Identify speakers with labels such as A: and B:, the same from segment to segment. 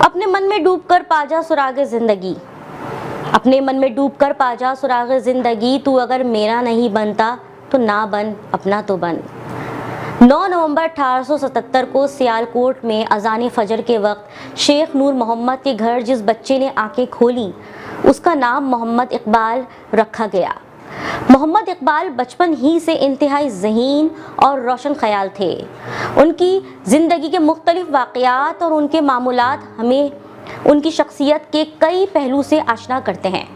A: अपने मन में डूब कर पा जा सुराग जिंदगी, अपने मन में डूब कर पा जा सुराग जिंदगी, तू अगर मेरा नहीं बनता तो ना बन, अपना तो बन। 9 नवंबर 1877 को सियालकोट में अजान फजर के वक्त शेख नूर मोहम्मद के घर जिस बच्चे ने आंखें खोली उसका नाम मोहम्मद इकबाल रखा गया। मोहम्मद इकबाल बचपन ही से इंतहाई ज़हीन और रोशन ख्याल थे। उनकी ज़िंदगी के मुख्तलिफ वाक़यात और उनके मामूलात हमें उनकी शख्सियत के कई पहलू से आशना करते हैं।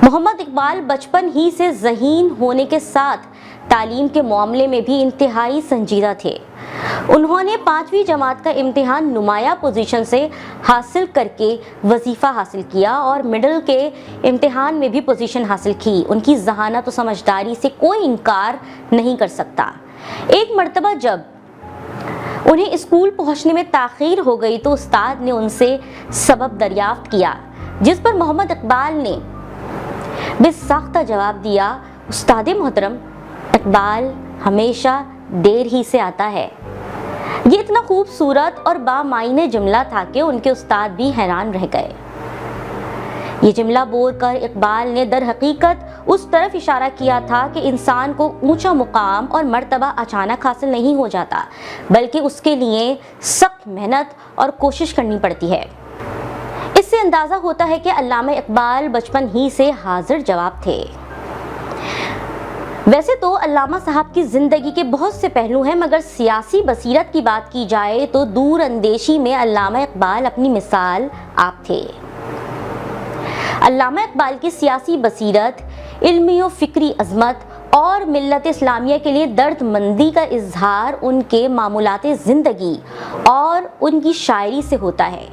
A: मोहम्मद इकबाल बचपन ही से ज़हीन होने के साथ तालीम के मामले में भी इंतहाई संजीदा थे। उन्होंने 5वीं जमात का इम्तिहान नुमाया पोजीशन से हासिल करके वजीफ़ा हासिल किया और मिडिल के इम्तिहान में भी पोजीशन हासिल की। उनकी ज़हानत और समझदारी से कोई इनकार नहीं कर सकता। एक मर्तबा जब उन्हें स्कूल पहुंचने में ताख़ीर हो गई तो उस्ताद ने उनसे सबब दरियाफ्त किया, जिस पर मोहम्मद इकबाल ने बेसाख्ता जवाब दिया, उस्ताद मोहतरम, इकबाल हमेशा देर ही से आता है। ये इतना खूबसूरत और बामायने जुमला था कि उनके उस्ताद भी हैरान रह गए। ये जुमला बोलकर इकबाल ने दर हकीकत उस तरफ इशारा किया था कि इंसान को ऊंचा मुकाम और मर्तबा अचानक हासिल नहीं हो जाता, बल्कि उसके लिए सख्त मेहनत और कोशिश करनी पड़ती है। इससे अंदाज़ा होता है कि अल्लामा इकबाल बचपन ही से हाजिर जवाब थे। वैसे तो अल्लामा साहब की ज़िंदगी के बहुत से पहलू हैं, मगर सियासी बसीरत की बात की जाए तो दूर अंदेशी में अल्लामा इकबाल अपनी मिसाल आप थे। अल्लामा इकबाल की सियासी बसीरत, इल्मी व फ़िक्री अज़मत और मिल्लत इस्लामिया के लिए दर्दमंदी का इजहार उनके मामूलाते ज़िंदगी और उनकी शायरी से होता है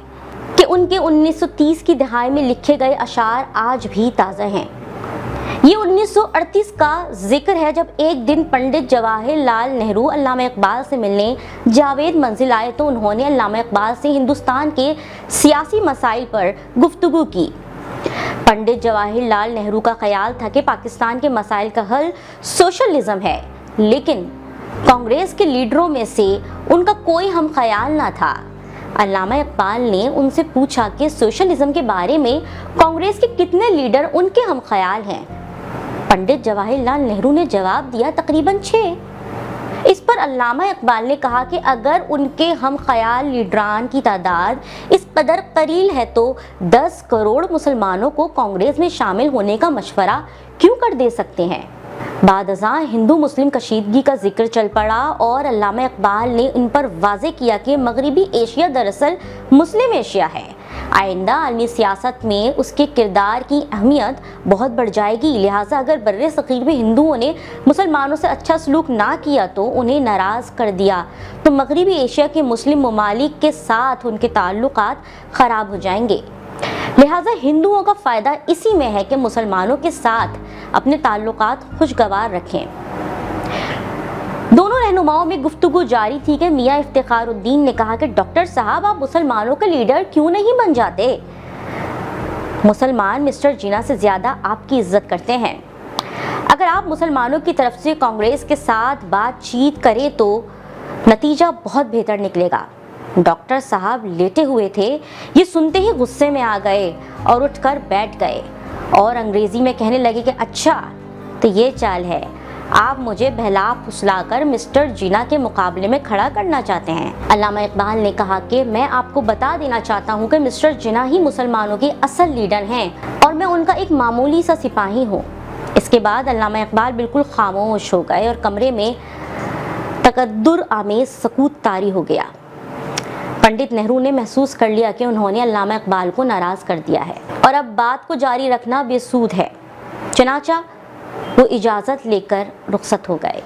A: कि उनके 1930 की दहाई में लिखे गए अशार आज भी ताज़ा हैं। ये 1938 का जिक्र है जब एक दिन पंडित जवाहरलाल नेहरू अल्लामा इकबाल से मिलने जावेद मंजिल आए तो उन्होंने अल्लामा इकबाल से हिंदुस्तान के सियासी मसाइल पर गुफ्तगू की। पंडित जवाहरलाल नेहरू का ख्याल था कि पाकिस्तान के मसाइल का हल सोशलिज्म है, लेकिन कांग्रेस के लीडरों में से उनका कोई हम ख्याल ना था। अल्लामा इकबाल ने उनसे पूछा कि सोशलिज्म के बारे में कांग्रेस के कितने लीडर उनके हम ख्याल हैं। पंडित जवाहरलाल नेहरू ने जवाब दिया, तकरीबन 6। इस पर अल्लामा इकबाल ने कहा कि अगर उनके हम ख्याल लीडरान की तादाद इस कदर कलील है तो 10 करोड़ मुसलमानों को कांग्रेस में शामिल होने का मशवरा क्यों कर दे सकते हैं। बाद अज़ां हिंदू मुस्लिम कशीदगी का जिक्र चल पड़ा और अल्लामा इकबाल ने इन पर वाज़े किया कि मगरबी एशिया दरअसल मुस्लिम एशिया है। आइंदा आलमी सियासत में उसके किरदार की अहमियत बहुत बढ़ जाएगी, लिहाजा अगर बर्रे सग़ीर में हिंदुओं ने मुसलमानों से अच्छा सलूक ना किया तो उन्हें नाराज़ कर दिया तो मगरबी एशिया के मुस्लिम ममालिक के साथ उनके ताल्लुकात ख़राब हो जाएंगे। लिहाजा हिंदुओं का फ़ायदा इसी में है कि मुसलमानों के साथ अपने ताल्लुकात खुशगवार रखें। दोनों रहनुमाओं में गुफ्तगू जारी थी कि मियाँ इफ्तिखारुद्दीन ने कहा कि डॉक्टर साहब, आप मुसलमानों के लीडर क्यों नहीं बन जाते? मुसलमान मिस्टर जिन्ना से ज़्यादा आपकी इज्जत करते हैं। अगर आप मुसलमानों की तरफ से कांग्रेस के साथ बातचीत करें तो नतीजा बहुत बेहतर निकलेगा। डॉक्टर साहब लेटे हुए थे, ये सुनते ही गुस्से में आ गए और उठकर बैठ गए और अंग्रेज़ी में कहने लगे कि अच्छा तो ये चाल है, आप मुझे बहला फुसलाकर मिस्टर जिन्ना के मुकाबले में खड़ा करना चाहते हैं। अल्लामा इकबाल ने कहा कि मैं आपको बता देना चाहता हूँ कि मिस्टर जिन्ना ही मुसलमानों के असल लीडर हैं और मैं उनका एक मामूली सा सिपाही हूँ। इसके बाद अल्लामा इकबाल बिल्कुल खामोश हो गए और कमरे में तकद्दुर आमेज़ सकूत तारी हो गया। पंडित नेहरू ने महसूस कर लिया कि उन्होंने अल्लामा इकबाल को नाराज़ कर दिया है और अब बात को जारी रखना बेसूद है। चनाचा वो इजाज़त लेकर रुखसत हो गए।